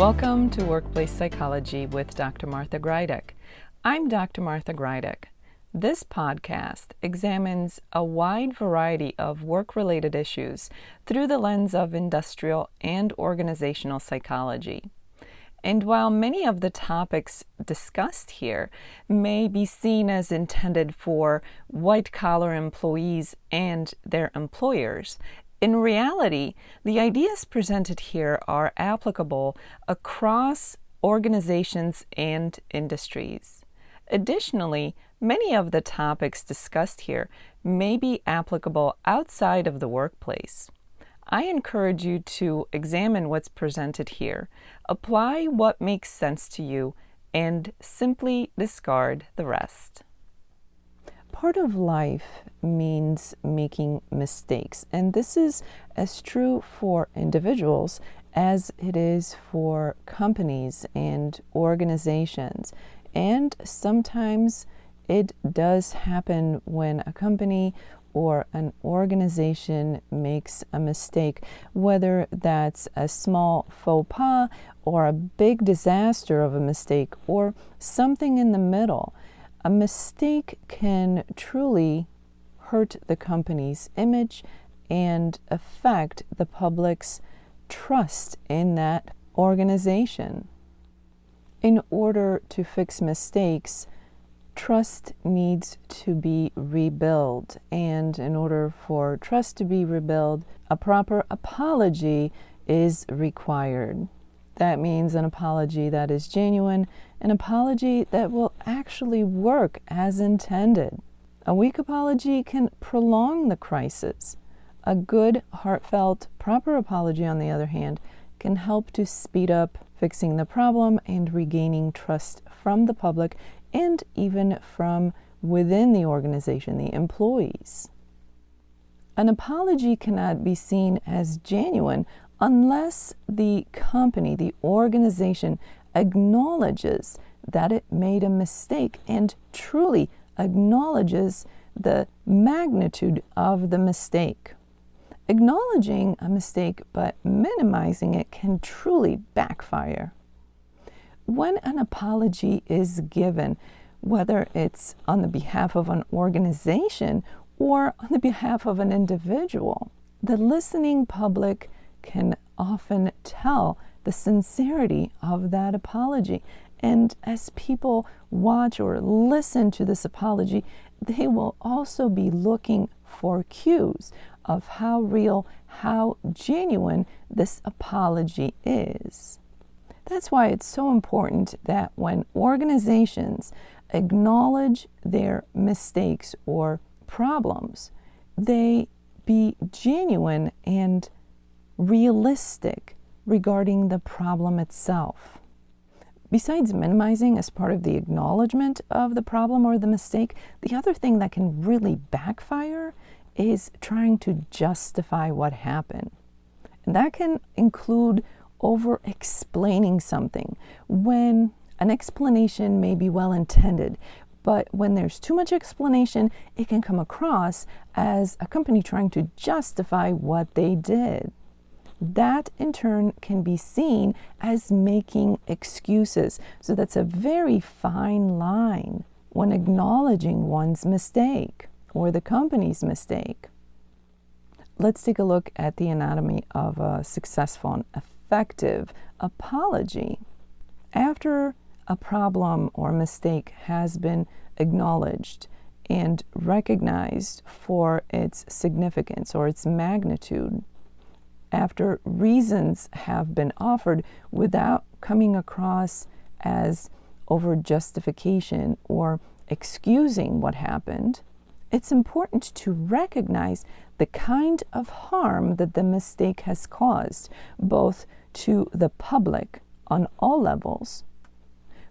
Welcome to Workplace Psychology with Dr. Martha Grajdek. I'm Dr. Martha Grajdek. This podcast examines a wide variety of work-related issues through the lens of industrial and organizational psychology. And while many of the topics discussed here may be seen as intended for white-collar employees and their employers, in reality, the ideas presented here are applicable across organizations and industries. Additionally, many of the topics discussed here may be applicable outside of the workplace. I encourage you to examine what's presented here, apply what makes sense to you, and simply discard the rest. Part of life means making mistakes, and this is as true for individuals as it is for companies and organizations. And sometimes it does happen when a company or an organization makes a mistake, whether that's a small faux pas or a big disaster of a mistake or something in the middle. A mistake can truly hurt the company's image and affect the public's trust in that organization. In order to fix mistakes, trust needs to be rebuilt, and in order for trust to be rebuilt, a proper apology is required. That means an apology that is genuine, an apology that will actually work as intended. A weak apology can prolong the crisis. A good, heartfelt, proper apology, on the other hand, can help to speed up fixing the problem and regaining trust from the public and even from within the organization, the employees. An apology cannot be seen as genuine unless the company, the organization, acknowledges that it made a mistake and truly acknowledges the magnitude of the mistake. Acknowledging a mistake but minimizing it can truly backfire. When an apology is given, whether it's on the behalf of an organization or on the behalf of an individual, the listening public can often tell the sincerity of that apology. And as people watch or listen to this apology, they will also be looking for cues of how real, how genuine this apology is. That's why it's so important that when organizations acknowledge their mistakes or problems, they be genuine and realistic regarding the problem itself. Besides minimizing as part of the acknowledgement of the problem or the mistake, the other thing that can really backfire is trying to justify what happened. And that can include over-explaining something when an explanation may be well-intended, but when there's too much explanation, it can come across as a company trying to justify what they did. That, in turn, can be seen as making excuses. So that's a very fine line when acknowledging one's mistake or the company's mistake. Let's take a look at the anatomy of a successful and effective apology. After a problem or mistake has been acknowledged and recognized for its significance or its magnitude, after reasons have been offered without coming across as over justification or excusing what happened, it's important to recognize the kind of harm that the mistake has caused, both to the public on all levels,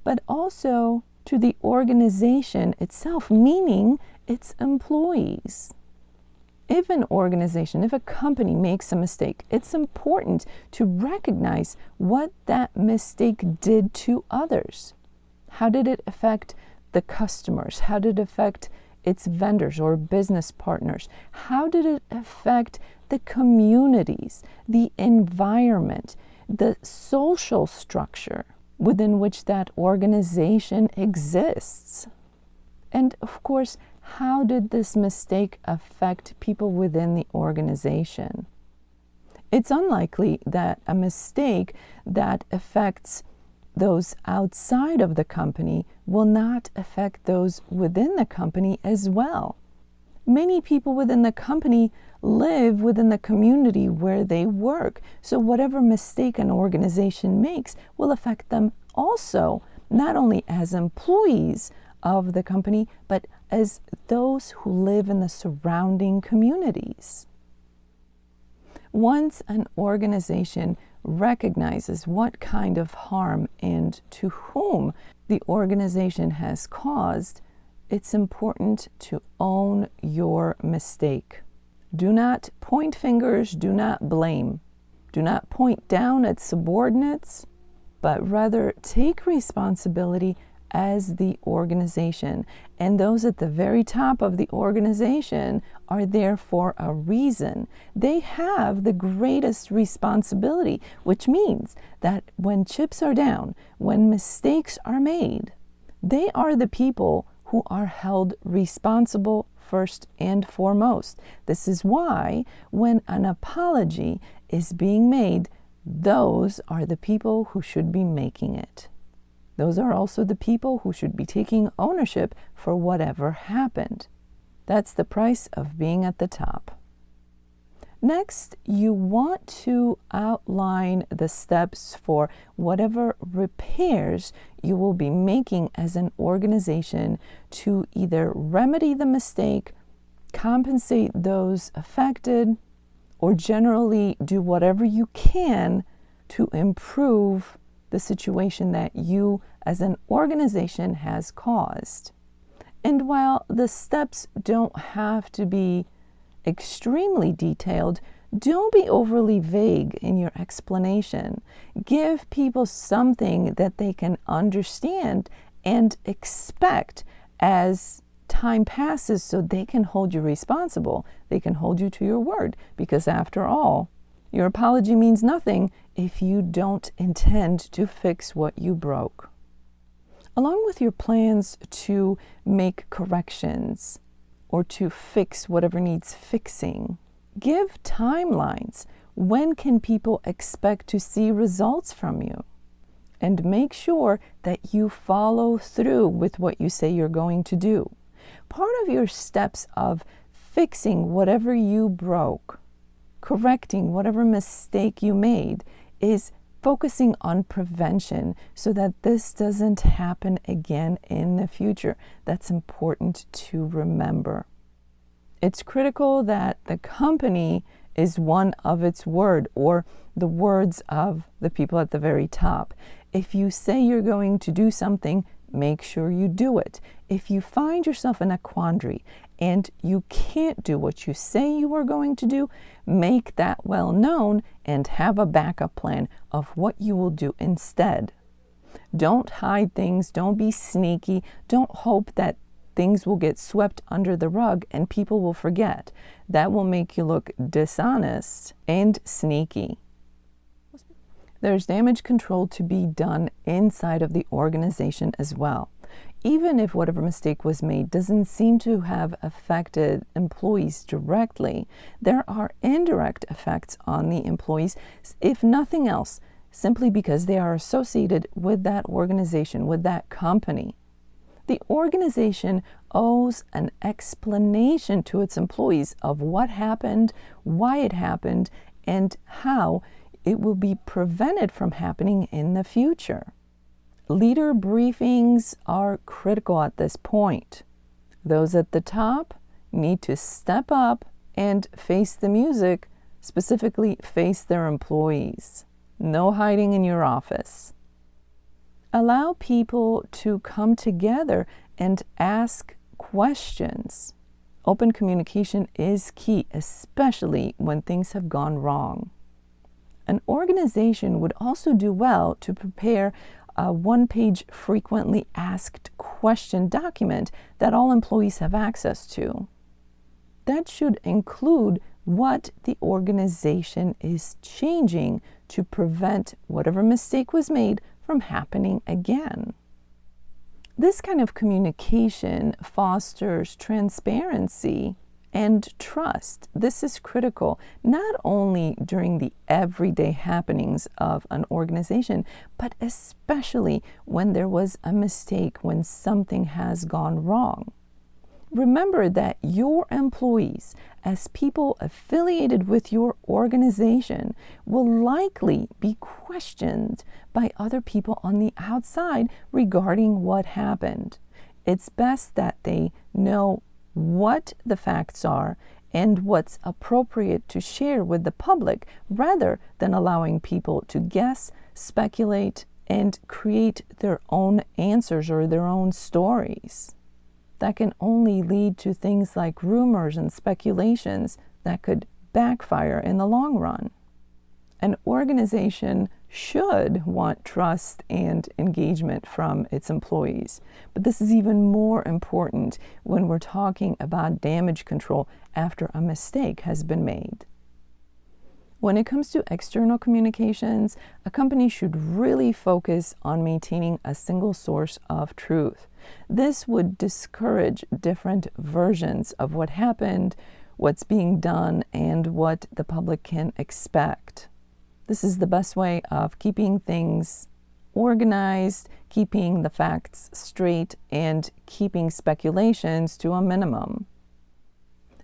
but also to the organization itself, meaning its employees. If an organization, if a company makes a mistake, it's important to recognize what that mistake did to others. How did it affect the customers? How did it affect its vendors or business partners? How did it affect the communities, the environment, the social structure within which that organization exists. And of course, how did this mistake affect people within the organization? It's unlikely that a mistake that affects those outside of the company will not affect those within the company as well. Many people within the company live within the community where they work, so whatever mistake an organization makes will affect them also, not only as employees of the company, but as those who live in the surrounding communities. Once an organization recognizes what kind of harm and to whom the organization has caused, it's important to own your mistake. Do not point fingers, do not blame. Do not point down at subordinates, but rather take responsibility as the organization. And those at the very top of the organization are there for a reason. They have the greatest responsibility, which means that when chips are down, when mistakes are made, they are the people who are held responsible first and foremost. This is why when an apology is being made, those are the people who should be making it. Those are also the people who should be taking ownership for whatever happened. That's the price of being at the top. Next, you want to outline the steps for whatever repairs you will be making as an organization to either remedy the mistake, compensate those affected, or generally do whatever you can to improve the situation that you as an organization has caused. And while the steps don't have to be extremely detailed, don't be overly vague in your explanation. Give people something that they can understand and expect as time passes so they can hold you responsible. They can hold you to your word, because after all, your apology means nothing if you don't intend to fix what you broke. Along with your plans to make corrections or to fix whatever needs fixing, give timelines. When can people expect to see results from you? And make sure that you follow through with what you say you're going to do. Part of your steps of fixing whatever you broke, correcting whatever mistake you made, is focusing on prevention so that this doesn't happen again in the future. That's important to remember. It's critical that the company is one of its word, or the words of the people at the very top. If you say you're going to do something, make sure you do it. If you find yourself in a quandary and you can't do what you say you are going to do, make that well known and have a backup plan of what you will do instead. Don't hide things, don't be sneaky, don't hope that things will get swept under the rug and people will forget. That will make you look dishonest and sneaky. There's damage control to be done inside of the organization as well. Even if whatever mistake was made doesn't seem to have affected employees directly, there are indirect effects on the employees, if nothing else, simply because they are associated with that organization, with that company. The organization owes an explanation to its employees of what happened, why it happened, and how it will be prevented from happening in the future. Leader briefings are critical at this point. Those at the top need to step up and face the music, specifically face their employees. No hiding in your office. Allow people to come together and ask questions. Open communication is key, especially when things have gone wrong. An organization would also do well to prepare a one-page frequently asked question document that all employees have access to. That should include what the organization is changing to prevent whatever mistake was made from happening again. This kind of communication fosters transparency and trust. This is critical, not only during the everyday happenings of an organization, but especially when there was a mistake, when something has gone wrong. Remember that your employees, as people affiliated with your organization, will likely be questioned by other people on the outside regarding what happened. It's best that they know what the facts are and what's appropriate to share with the public, rather than allowing people to guess, speculate, and create their own answers or their own stories. That can only lead to things like rumors and speculations that could backfire in the long run. An organization should want trust and engagement from its employees, but this is even more important when we're talking about damage control after a mistake has been made. When it comes to external communications, a company should really focus on maintaining a single source of truth. This would discourage different versions of what happened, what's being done, and what the public can expect. This is the best way of keeping things organized, keeping the facts straight, and keeping speculations to a minimum.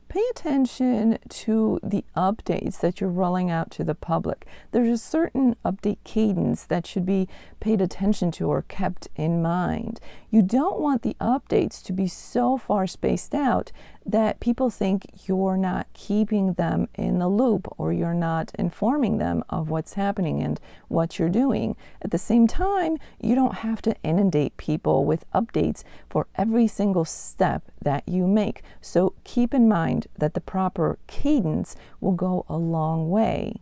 Pay attention to the updates that you're rolling out to the public. There's a certain update cadence that should be paid attention to or kept in mind. You don't want the updates to be so far spaced out that people think you're not keeping them in the loop or you're not informing them of what's happening and what you're doing. At the same time, you don't have to inundate people with updates for every single step that you make. So keep in mind that the proper cadence will go a long way.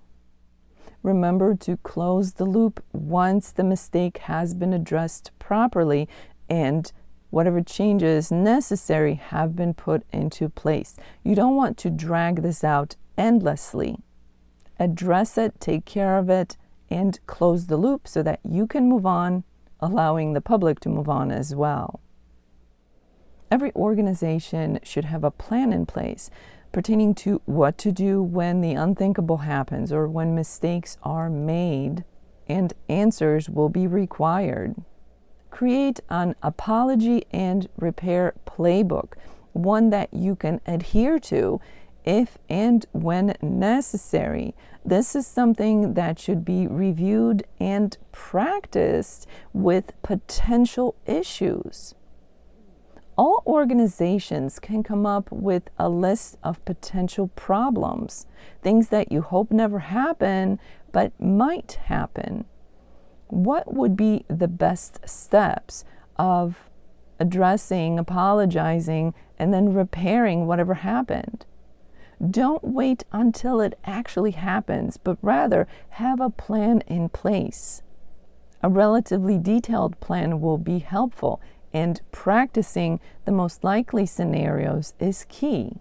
Remember to close the loop once the mistake has been addressed properly and whatever changes necessary have been put into place. You don't want to drag this out endlessly. Address it, take care of it, and close the loop so that you can move on, allowing the public to move on as well. Every organization should have a plan in place pertaining to what to do when the unthinkable happens or when mistakes are made, and answers will be required. Create an apology and repair playbook, one that you can adhere to if and when necessary. This is something that should be reviewed and practiced with potential issues. All organizations can come up with a list of potential problems, things that you hope never happen but might happen. What would be the best steps of addressing, apologizing, and then repairing whatever happened? Don't wait until it actually happens, but rather have a plan in place. A relatively detailed plan will be helpful, and practicing the most likely scenarios is key.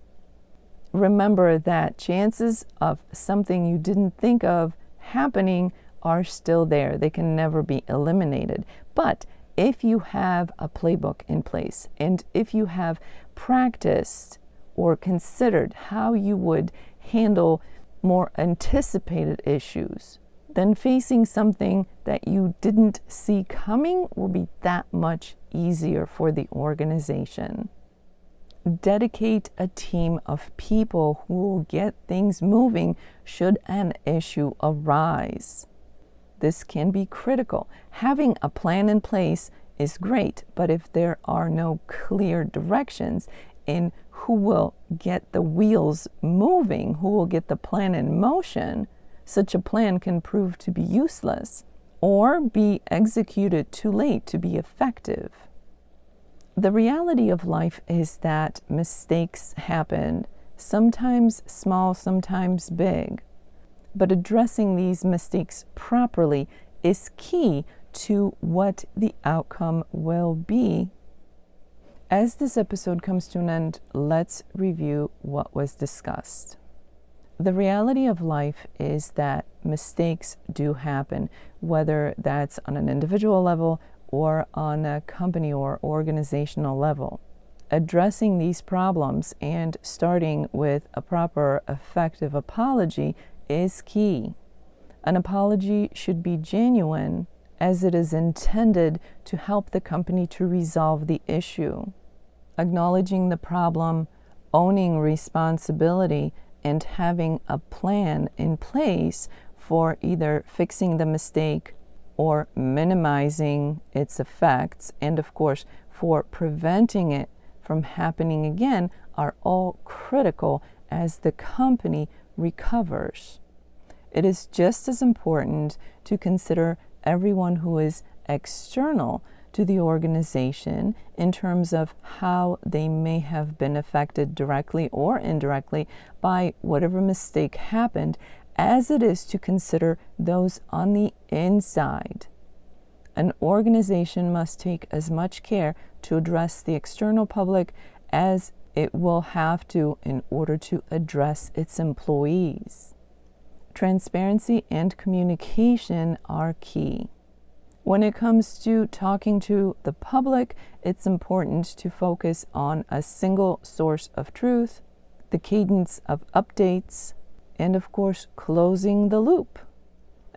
Remember that chances of something you didn't think of happening are still there. They can never be eliminated. But if you have a playbook in place, and if you have practiced or considered how you would handle more anticipated issues, then facing something that you didn't see coming will be that much easier for the organization. Dedicate a team of people who will get things moving should an issue arise. This can be critical. Having a plan in place is great, but if there are no clear directions in who will get the wheels moving, who will get the plan in motion, such a plan can prove to be useless or be executed too late to be effective. The reality of life is that mistakes happen, sometimes small, sometimes big. But addressing these mistakes properly is key to what the outcome will be. As this episode comes to an end, let's review what was discussed. The reality of life is that mistakes do happen, whether that's on an individual level or on a company or organizational level. Addressing these problems and starting with a proper, effective apology is key. An apology should be genuine, as it is intended to help the company to resolve the issue. Acknowledging the problem, owning responsibility, and having a plan in place for either fixing the mistake or minimizing its effects, and of course for preventing it from happening again, are all critical as the company recovers. It is just as important to consider everyone who is external to the organization in terms of how they may have been affected directly or indirectly by whatever mistake happened, as it is to consider those on the inside. An organization must take as much care to address the external public as it will have to in order to address its employees. Transparency and communication are key. When it comes to talking to the public, it's important to focus on a single source of truth, the cadence of updates, and of course, closing the loop.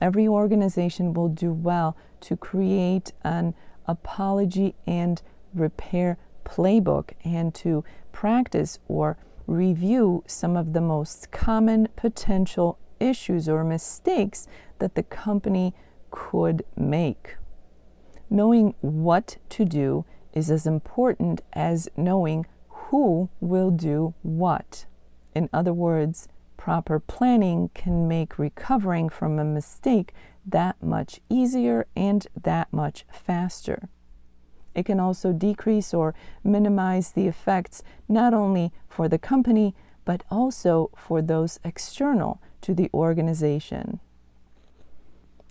Every organization will do well to create an apology and repair playbook and to practice or review some of the most common potential issues or mistakes that the company could make. Knowing what to do is as important as knowing who will do what. In other words, proper planning can make recovering from a mistake that much easier and that much faster. It can also decrease or minimize the effects not only for the company, but also for those external to the organization.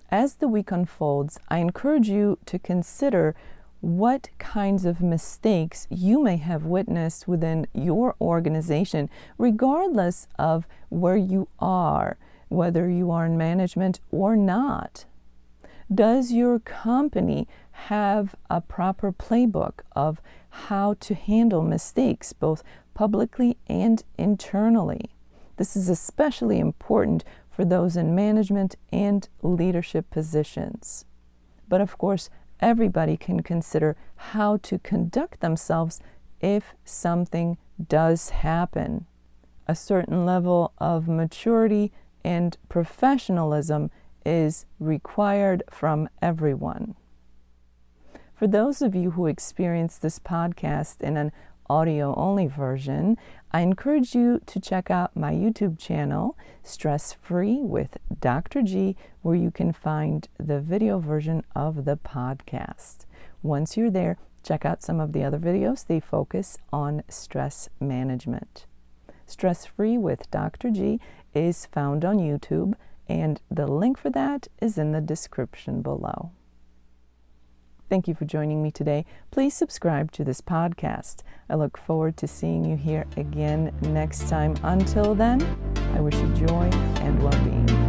As the week unfolds, I encourage you to consider what kinds of mistakes you may have witnessed within your organization, regardless of where you are, whether you are in management or not. Does your company have a proper playbook of how to handle mistakes, both publicly and internally? This is especially important for those in management and leadership positions. But of course, everybody can consider how to conduct themselves if something does happen. A certain level of maturity and professionalism is required from everyone. For those of you who experience this podcast in an audio-only version, I encourage you to check out my YouTube channel, Stress Free with Dr. G, where you can find the video version of the podcast. Once you're there, check out some of the other videos. They focus on stress management. Stress Free with Dr. G is found on YouTube, and the link for that is in the description below. Thank you for joining me today. Please subscribe to this podcast. I look forward to seeing you here again next time. Until then, I wish you joy and well-being.